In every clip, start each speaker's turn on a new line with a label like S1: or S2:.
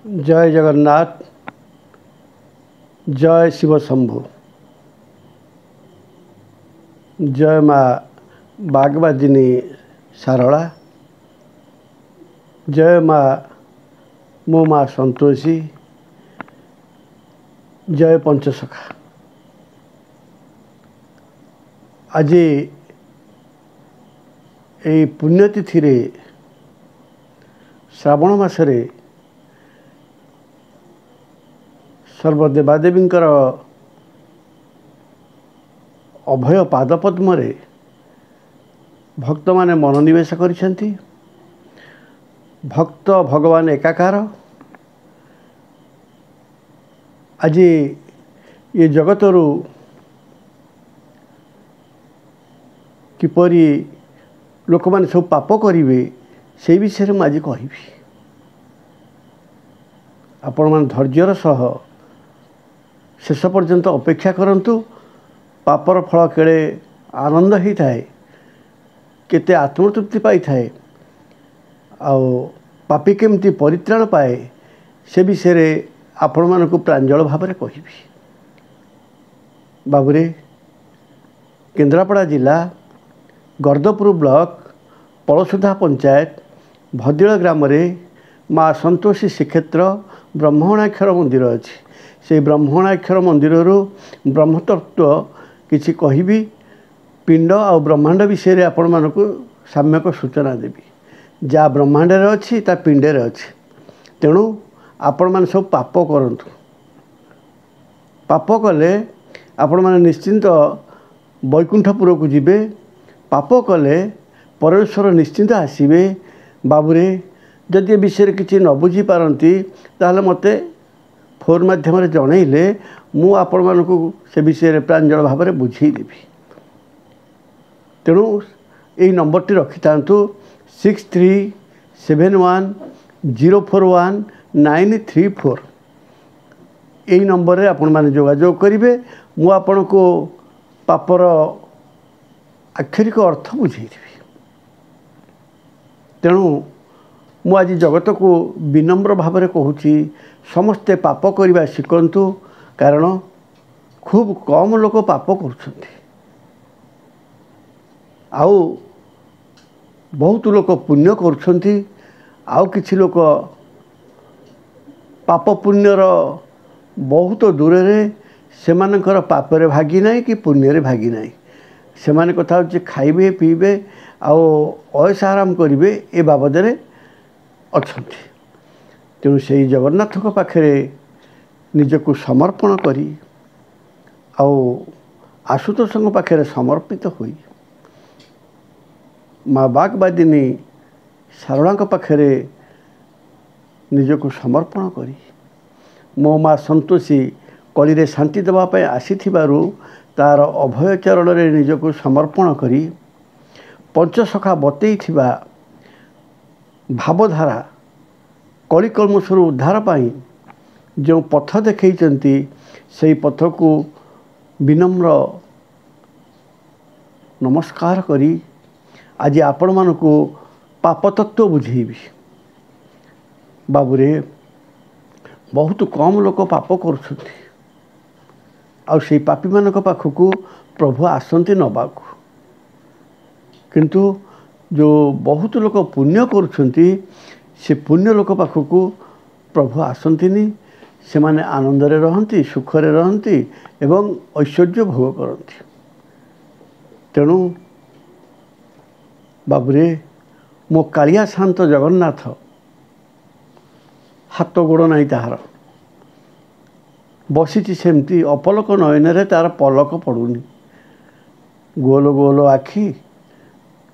S1: जय जगन्नाथ। जय शिव शंभु। जय माँ बागवादिनी सारला। जय माँ मो माँ संतोषी। जय पंचसखा। आज यही पुण्यतिथि रे श्रावण मासरे सर्वदेवादेवींकर अभय पादपद्म भक्त माने मनोनिवेश करिसेंती। भक्त भगवान एकाकार। आज ये जगतरू किपरि लोक माने सब पाप करिवे से विषय में आज कहि। आपण मान धैर्यर सह शेष पर्यंत अपेक्षा करंतु। पापर फल केड़े आनंद ही थाए, केते आत्मतृप्ति पाई थाए, पापी केमती परित्राण पाए से विषय आपण मानकु प्रांजल भाव में कहि। बाबुरे केन्द्रापड़ा जिला गर्दपुर ब्लॉक पलसुधा पंचायत भद्दिल ग्राम रे माँ संतोषी श्रीक्षेत्र ब्रह्मणाक्षर मंदिर अच्छी। से ब्रह्मणाक्षर मंदिर ब्रह्मतत्व किसी कहबी। पिंड आ ब्रह्मांड विषय आपण मानक सम्यक सूचना देवी। जहाँ ब्रह्मांड अच्छी ता पिंडे अच्छी। तेणु आपण मैंने सब पाप करंतु। पाप कले आपण मैंने निश्चिंत वैकुंठपुर को जीवे। पाप कले परमेश्वर निश्चिंत आसवे। बाबुरे जदि विषय किसी न बुझी पारती ताहले मते फोन माध्यम जनइले मु आपण मानक से विषय प्रांजल भाव में बुझेदेवी। तेणु यही नंबर टी रखि था 6371041934। यही नंबर रे आपण माने जोगाजोग करेंगे। मु आपण को पापर आक्षरिक अर्थ बुझेदेवी। तेणु मु आज जगत को विनम्र भाव में कहूँ समस्ते पाप करने शिखंतु। कारण खूब कम लोक पाप कर बहुत लोक पुण्य कर। किछि लोक पाप पुण्यर बहुत दूर रे सेमानकर पापरे भागी नहीं कि पुण्य रे भागी नहीं। सेमाने कथा होचे खाइबे पीबे ऐश आराम करेंगे ए बाबद अच्छा। तेणु से जगन्नाथ पाखे निजक समर्पण करी आशुतोष पाखे समर्पित हुई माँ बागवादिनी सारला पाखे निजक समर्पण करी मो माँ संतोषी कली शांति देवाई आसी तार अभय चरण रे निजक समर्पण करी पंचसखा बतई भावधारा कलिकलमुषु उद्धार पाई जो पथ देखते से पथ को विनम्र नमस्कार करी आज आपण मानक पाप तत्व बुझेबी। बाबुरे बहुत कम लोक पाप कर पापी मान पाखक प्रभु आसती नबाक। किंतु जो बहुत लोक पुण्य कर से पुण्य लोक पाखक प्रभु आसंतिनी। से माने आनंद रे रहंती, सुख रे रहंती एवं ऐश्वर्य भोग करती। तेणु बाबुरे मो कालिया शांत जगन्नाथ हाथ गोड़ नहीं ताहार बसी सेमती अपलक नयन रे तार पलक पड़ुनी। गोल गोल आखि,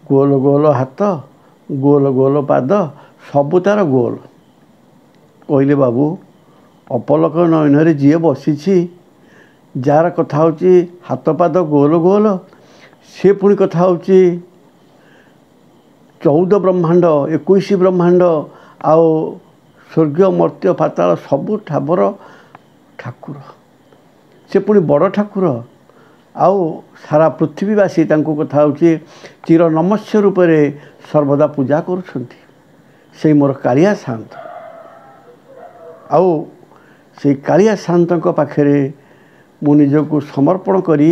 S1: गोल गोल हाथ, गोल गोल पाद, सबू तार गोल। कहले बाबू अपलक नयन रे जी बसी जार कथा होची हाथ पाद गोल गोल से पुणी कथा होची 14 ब्रह्मांड 21 ब्रह्मांड आओ स्वर्ग मर्त्य पाताल सबू ठाबर ठाकुर। से पुणी बड़ ठाकुर आउ सारा पृथ्वीवासी तांको कथा होची चिर नमस्य रूप सर्वदा पूजा करुछंती। से मोर कालिया शांत ଆଉ ସେଇ କାଳିଆ ସାନ୍ତଙ୍କ ପାଖରେ ମୁଁ ନିଜକୁ ସମର୍ପଣ କରି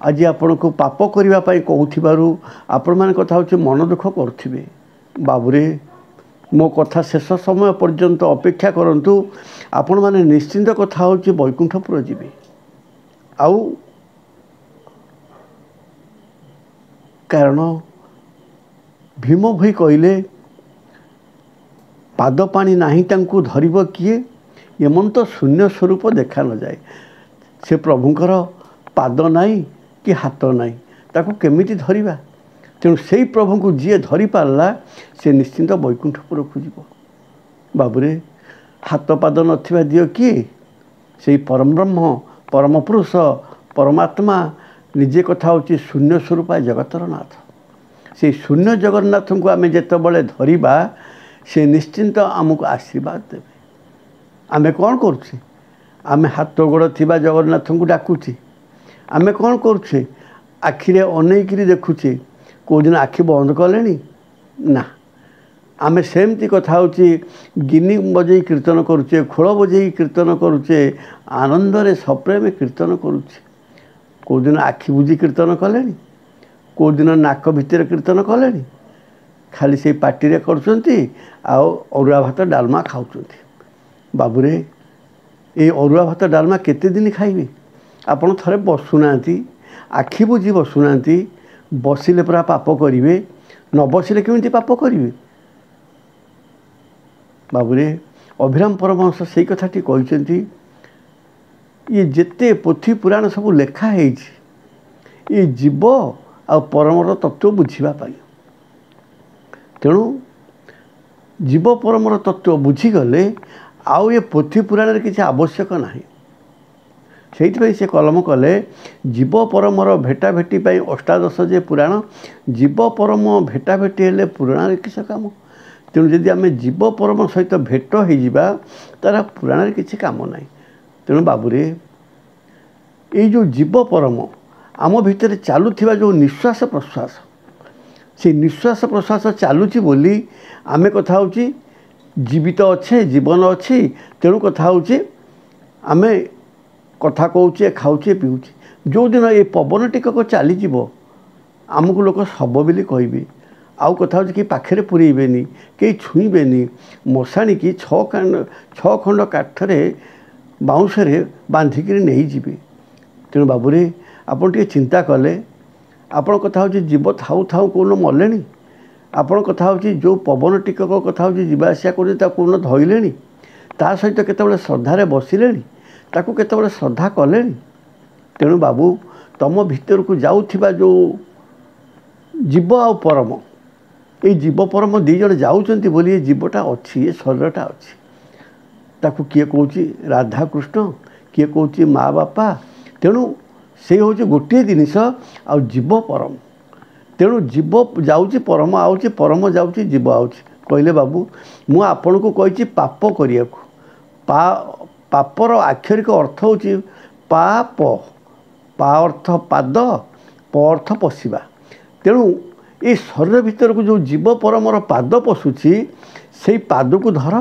S1: ଆଜି ଆପଣଙ୍କୁ ପାପ କରିବା ପାଇଁ କହୁଥିବାରୁ ଆପଣମାନେ କଥା ହେଉଛି ମନ ଦୁଃଖ କରୁଥିବେ। ବାବୁରେ ମୋ କଥା ଶେଷ ସମୟ ପର୍ଯ୍ୟନ୍ତ ଅପେକ୍ଷା କରନ୍ତୁ। ଆପଣମାନେ ନିଶ୍ଚିନ୍ତ କଥା ହେଉଛି ବୈକୁଣ୍ଠପୁର ଯିବେ। ଆଉ କାରଣ ଭୀମ ଭୋଇ କହିଲେ ପାଦ ପାଣି ନାହିଁ ତାଙ୍କୁ ଧରିବ କିଏ, ଏମନ୍ତ ଶୂନ୍ୟ ସ୍ୱରୂପ ଦେଖା ନଯାଏ। ସେ ପ୍ରଭୁଙ୍କର ପାଦ ନାହିଁ କି ହାତ ନାହିଁ, ତାକୁ କେମିତି ଧରିବା? ତେଣୁ ସେଇ ପ୍ରଭୁଙ୍କୁ ଯିଏ ଧରିପାରିଲା ସେ ନିଶ୍ଚିନ୍ତ ବୈକୁଣ୍ଠପୁରକୁ ଯିବ। ବାବୁରେ ହାତ ପାଦ ନଥିବା ଦିଅ କିଏ? ସେଇ ପରମବ୍ରହ୍ମ, ପରମ ପୁରୁଷ, ପରମାତ୍ମା ନିଜେ କଥା ହେଉଛି ଶୂନ୍ୟ ସ୍ୱରୂପ ଜଗତର ନାଥ। ସେଇ ଶୂନ୍ୟ ଜଗନ୍ନାଥଙ୍କୁ ଆମେ ଯେତେବେଳେ ଧରିବା ସେ ନିଶ୍ଚିନ୍ତ ଆମକୁ ଆଶୀର୍ବାଦ ଦେବେ। ଆମେ କ'ଣ କରୁଛେ? ଆମେ ହାତ ଗୋଡ଼ ଥିବା ଜଗନ୍ନାଥଙ୍କୁ ଡାକୁଛେ। ଆମେ କ'ଣ କରୁଛେ? ଆଖିରେ ଅନେଇକିରି ଦେଖୁଛେ। କେଉଁଦିନ ଆଖି ବନ୍ଦ କଲେଣି ନା। ଆମେ ସେମିତି କଥା ହେଉଛି ଗିନି ବଜେଇ କୀର୍ତ୍ତନ କରୁଛେ, ଖୋଳ ବଜେଇ କୀର୍ତ୍ତନ କରୁଛେ, ଆନନ୍ଦରେ ସପ୍ରେମେ କୀର୍ତ୍ତନ କରୁଛେ। କେଉଁଦିନ ଆଖି ବୁଜି କୀର୍ତ୍ତନ କଲେଣି? କେଉଁଦିନ ନାକ ଭିତରେ କୀର୍ତ୍ତନ କଲେଣି? ଖାଲି ସେଇ ପାଟିରେ କରୁଛନ୍ତି ଆଉ ଅରୁଆ ଭାତ ଡାଲମା ଖାଉଛନ୍ତି। ବାବୁରେ ଏଇ ଅରୁଆ ଭାତ ଡାଲମା କେତେ ଦିନ ଖାଇବେ? ଆପଣ ଥରେ ବସୁନାହାନ୍ତି, ଆଖି ବୁଜି ବସୁନାହାନ୍ତି। ବସିଲେ ପୁରା ପାପ କରିବେ, ନ ବସିଲେ କେମିତି ପାପ କରିବେ? ବାବୁରେ ଅଭିରାମ ପରମହଂସ ସେଇ କଥାଟି କହିଛନ୍ତି। ଇଏ ଯେତେ ପୋଥି ପୁରାଣ ସବୁ ଲେଖା ହେଇଛି ଏ ଜୀବ ଆଉ ପରମର ତତ୍ତ୍ୱ ବୁଝିବା ପାଇଁ। ତେଣୁ ଜୀବ ପରମର ତତ୍ତ୍ୱ ବୁଝିଗଲେ ଆଉ ଏ ପୋଥି ପୁରାଣରେ କିଛି ଆବଶ୍ୟକ ନାହିଁ। ସେଇଥିପାଇଁ ସେ କଲମ କଲେ ଜୀବ ପରମର ଭେଟାଭେଟି ପାଇଁ ଅଷ୍ଟାଦଶ ଯେ ପୁରାଣ, ଜୀବ ପରମ ଭେଟାଭେଟି ହେଲେ ପୁରାଣରେ କିସ କାମ? ତେଣୁ ଯଦି ଆମେ ଜୀବ ପରମ ସହିତ ଭେଟ ହୋଇଯିବା ତାର ପୁରାଣରେ କିଛି କାମ ନାହିଁ। ତେଣୁ ବାବୁରେ ଏଇ ଯେଉଁ ଜୀବ ପରମ ଆମ ଭିତରେ ଚାଲୁଥିବା ଯେଉଁ ନିଶ୍ୱାସ ପ୍ରଶ୍ୱାସ, ସେଇ ନିଶ୍ୱାସ ପ୍ରଶ୍ୱାସ ଚାଲୁଛି ବୋଲି ଆମେ କଥା ହେଉଛି ଜୀବିତ ଅଛେ, ଜୀବନ ଅଛି। ତେଣୁ କଥା ହେଉଛି ଆମେ କଥା କହୁଛେ, ଖାଉଛେ, ପିଉଛେ। ଯେଉଁଦିନ ଏ ପବନ ଟିକକ ଚାଲିଯିବ ଆମକୁ ଲୋକ ଶବ ବୋଲି କହିବେ। ଆଉ କଥା ହେଉଛି କେହି ପାଖରେ ପୁରେଇବେନି, କେହି ଛୁଇଁବେନି। ମଶାଣିକି ଛଅ ଖଣ୍ଡ କାଠରେ ବାଉଁଶରେ ବାନ୍ଧିକିରି ନେଇଯିବେ। ତେଣୁ ବାବୁରେ ଆପଣ ଟିକେ ଚିନ୍ତା କଲେ। ଆପଣ କଥା ହେଉଛି ଜୀବ ଥାଉ ଥାଉ କେଉଁଦିନ ମଲେଣି? ଆପଣ କଥା ହେଉଛି ଯେଉଁ ପବନ ଟିକକ କଥା ହେଉଛି ଯିବା ଆସିବା କରୁଛି ତାକୁ କେଉଁଦିନ ଧଇଲେଣି? ତା ସହିତ କେତେବେଳେ ଶ୍ରଦ୍ଧାରେ ବସିଲେଣି? ତାକୁ କେତେବେଳେ ଶ୍ରଦ୍ଧା କଲେଣି? ତେଣୁ ବାବୁ ତମ ଭିତରକୁ ଯାଉଥିବା ଯେଉଁ ଜୀବ ଆଉ ପରମ, ଏଇ ଜୀବ ପରମ ଦୁଇ ଜଣ ଯାଉଛନ୍ତି ବୋଲି ଏ ଜୀବଟା ଅଛି, ଏ ଶରୀରଟା ଅଛି। ତାକୁ କିଏ କହୁଛି ରାଧାକୃଷ୍ଣ, କିଏ କହୁଛି ମା ବାପା। ତେଣୁ ସେ ହେଉଛି ଗୋଟିଏ ଜିନିଷ ଆଉ ଜୀବ ପରମ। ତେଣୁ ଜୀବ ଯାଉଛି ପରମ ଆଉଛି, ପରମ ଯାଉଛି ଜୀବ ଆଉଛି। କହିଲେ ବାବୁ ମୁଁ ଆପଣଙ୍କୁ କହିଛି ପାପ କରିବାକୁ। ପାପର ଆକ୍ଷରିକ ଅର୍ଥ ହେଉଛି ପାପ। ପା ଅର୍ଥ ପାଦ, ପ ଅର୍ଥ ପଶିବା। ତେଣୁ ଏ ଶରୀର ଭିତରକୁ ଯେଉଁ ଜୀବ ପରମର ପାଦ ପଶୁଛି ସେଇ ପାଦକୁ ଧର,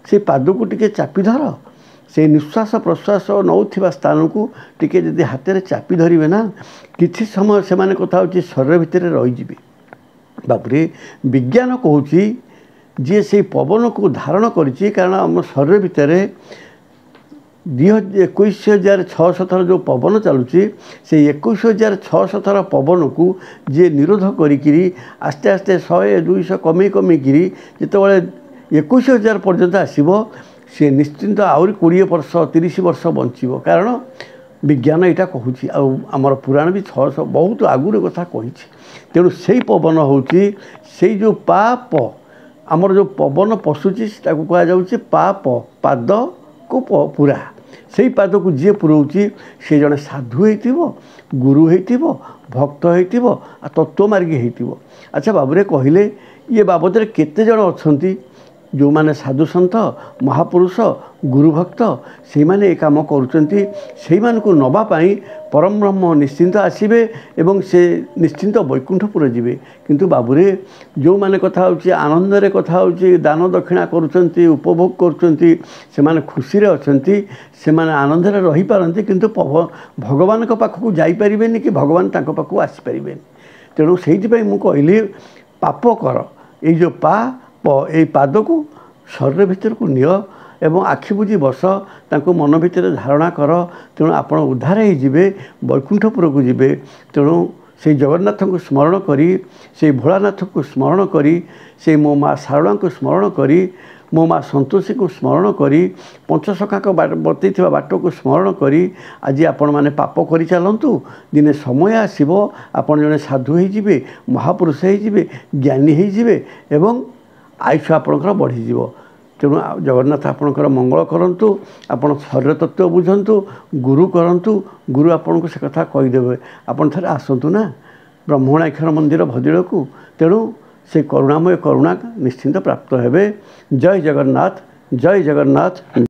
S1: ସେଇ ପାଦକୁ ଟିକେ ଚାପି ଧର। ସେଇ ନିଶ୍ୱାସ ପ୍ରଶ୍ୱାସ ନେଉଥିବା ସ୍ଥାନକୁ ଟିକେ ଯଦି ହାତରେ ଚାପି ଧରିବେ ନା କିଛି ସମୟ ସେମାନେ କଥା ହେଉଛି ଶରୀର ଭିତରେ ରହିଯିବେ। ବାବୁରେ ବିଜ୍ଞାନ କହୁଛି ଯିଏ ସେଇ ପବନକୁ ଧାରଣ କରିଛି, କାରଣ ଆମ ଶରୀର ଭିତରେ 21,600 ଥର ଯେଉଁ ପବନ ଚାଲୁଛି ସେଇ 21,600 ଥର ପବନକୁ ଯିଏ ନିରୋଧ କରିକିରି ଆସ୍ତେ ଆସ୍ତେ 100 200 କମେଇକିରି ଯେତେବେଳେ 21,000 ପର୍ଯ୍ୟନ୍ତ ଆସିବ ସେ ନିଶ୍ଚିନ୍ତ ଆହୁରି 20 ବର୍ଷ 30 ବର୍ଷ ବଞ୍ଚିବ। କାରଣ ବିଜ୍ଞାନ ଏଇଟା କହୁଛି, ଆଉ ଆମର ପୁରାଣ ବି 600 ବହୁତ ଆଗରୁ କଥା କହିଛି। ତେଣୁ ସେଇ ପବନ ହେଉଛି ସେଇ ଯେଉଁ ପାପ, ଆମର ଯେଉଁ ପବନ ପଶୁଛି ତାକୁ କୁହାଯାଉଛି ପାପ। ପାଦକୁ ପୁରା, ସେଇ ପାଦକୁ ଯିଏ ପୁରଉଛି ସେ ଜଣେ ସାଧୁ ହେଇଥିବ, ଗୁରୁ ହେଇଥିବ, ଭକ୍ତ ହେଇଥିବ, ଆଉ ତତ୍ତ୍ୱମାର୍ଗୀ ହେଇଥିବ। ଆଚ୍ଛା ବାବୁରେ କହିଲେ ଇଏ ବାବଦରେ କେତେ ଜଣ ଅଛନ୍ତି ଯେଉଁମାନେ ସାଧୁସନ୍ଥ, ମହାପୁରୁଷ, गुरुभक्त से माने ए काम करुँच से नवापाई परम ब्रह्म निश्चिंत आसबे एवं से निश्चिंत वैकुंठपुर जीवे किंतु बाबूरे जो माने कथा होची आनंद कथा होची दान दक्षिणा करुँच उपभोग करुँच खुशी अच्छी से आनंद रही पारती किंतु भगवान पाखक जापरेनि कि भगवान पाखक आसीपारे तेणु से मुझे कहली पाप कर ये जो पाप ये पाद को शरीर भीतर को निय एवं आखि बुझी बस तांको मन भितर धारणा कर तेणु आपण उद्धार हो जीवे वैकुंठपुर को जीवे तेणु से जगन्नाथ को स्मरण करी से भोलानाथ को स्मरण करी से मो माँ शारदा को स्मरण करी मो माँ संतोषी को स्मरण करी पंचसखा को बतई बाट को स्मरण करी आज आपण मैंने पाप कर चलतु दिने समय आसब आपण जड़े साधु हो महापुरुष हो ज्ञानी हो एवं आयुष आपणकर बढ़ीज तेणु जगन्नाथ आपणकर मंगल करंतु आपण शरीर तत्व बुझंतु गुरु करंतु गुरु आपन को से कथा कहीदेवे आपन थरे आसंतु ना ब्रह्मणाक्षर मंदिर भदिल को तेणु से करुणामय करुणा निश्चिंत प्राप्त हेबे। जय जगन्नाथ जय जगन्नाथ।